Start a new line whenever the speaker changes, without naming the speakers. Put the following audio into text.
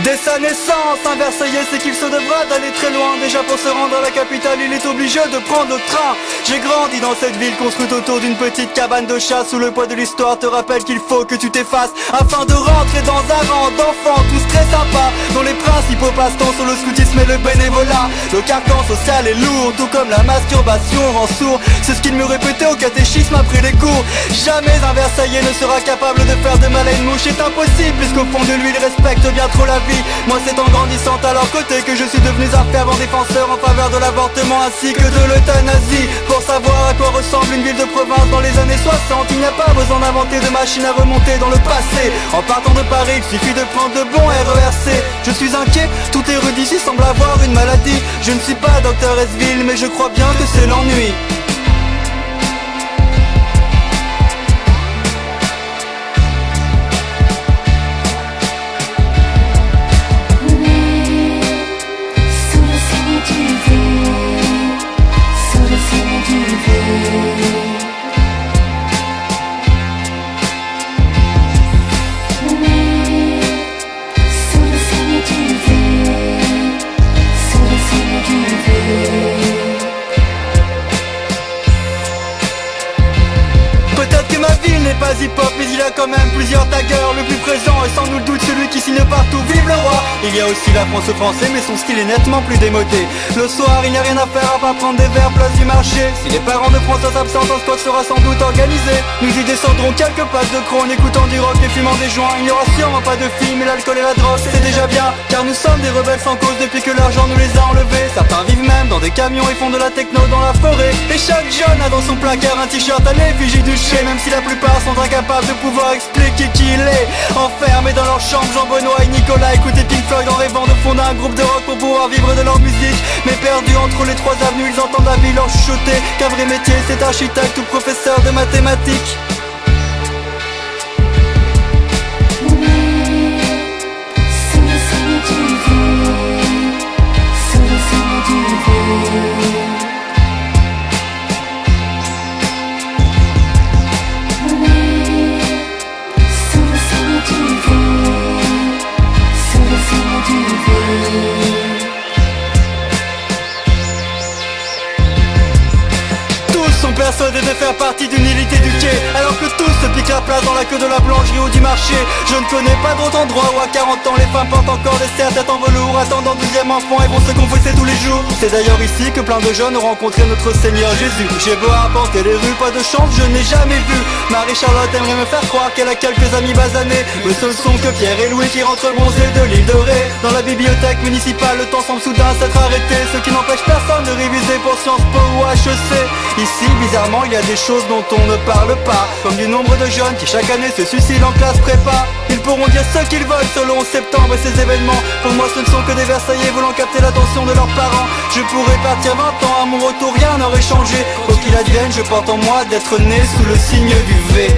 Dès sa naissance, un Versaillais sait qu'il se devra d'aller très loin. Déjà pour se rendre à la capitale, il est obligé de prendre le train. J'ai grandi dans cette ville construite autour d'une petite cabane de chasse où le poids de l'histoire te rappelle qu'il faut que tu t'effaces afin de rentrer dans un rang d'enfants tous très sympas, dont les principaux passe-temps sont le scoutisme et le bénévolat. Le carcan social est lourd, tout comme la masturbation rend sourd. C'est ce qu'il me répétait au catéchisme après les cours. Jamais un Versaillais ne sera capable de faire de mal à une mouche. C'est impossible puisqu'au fond de lui il respecte bien trop la vie. Moi c'est en grandissant à leur côté que je suis devenu un fervent défenseur en faveur de l'avortement ainsi que de l'euthanasie. Pour savoir à quoi ressemble une ville de province dans les années 60, il n'y a pas besoin d'inventer de machines à remonter dans le passé. En partant de Paris, il suffit de prendre de bons RERC. Je suis inquiet, tout érudit ici semble avoir une maladie. Je ne suis pas Dr Esville, mais je crois bien que c'est l'ennui. Pas hip-hop mais il y a quand même plusieurs taggers. Le plus présent est sans nul doute celui qui signe partout vive le roi. Il y a aussi la France français mais son style est nettement plus démodé. Le soir il n'y a rien à faire à part prendre des verres place du marché. Si les parents de François s'absentent, un squat sera sans doute organisé. Nous y descendrons quelques passes de crocs en écoutant du rock et fumant des joints. Il n'y aura sûrement pas de filles mais l'alcool et la drogue c'est déjà bien. Car nous sommes des rebelles sans cause depuis que l'argent nous les a enlevés. Certains vivent même dans des camions et font de la techno dans la forêt. Et chaque jeune a dans son placard un t-shirt à l'effigie du chien. Même si la plupart sont incapables de pouvoir expliquer qui il est. Enfermés dans leur chambre, Jean-Benoît et Nicolas écoutaient Pink Floyd en rêvant de fonder un groupe de rock pour pouvoir vivre de leur musique. Mais perdus entre les trois avenues, ils entendent la vie leur chuchoter qu'un vrai métier c'est architecte ou professeur de mathématiques. Persuadés de faire partie d'une élite éduquée, alors que tous se piquent la place dans la queue de la boulangerie ou du marché. Je ne connais pas d'autre endroit où à 40 ans les femmes portent encore des serre-têtes en velours, attendant deuxième enfant et vont se confesser tous les jours. C'est d'ailleurs ici que plein de jeunes ont rencontré notre Seigneur Jésus. J'ai beau arpenter les rues, pas de chance, je n'ai jamais vu. Marie-Charlotte aimerait me faire croire qu'elle a quelques amis basanés, mais ce ne sont que Pierre et Louis qui rentrent bronzés de l'île de Ré. Dans la bibliothèque municipale, le temps semble soudain s'être arrêté, ce qui n'empêche personne de réviser pour Sciences Po ou HEC. Ici, bizarrement, il y a des choses dont on ne parle pas, comme du nombre de jeunes qui chaque année se suicident en classe prépa. Ils pourront dire ce qu'ils veulent selon septembre et ses événements. Pour moi ce ne sont que des Versaillais voulant capter l'attention de leurs parents. Je pourrais partir 20 ans, à mon retour rien n'aurait changé. Quoi qu'il advienne, je porte en moi d'être né sous le signe du V.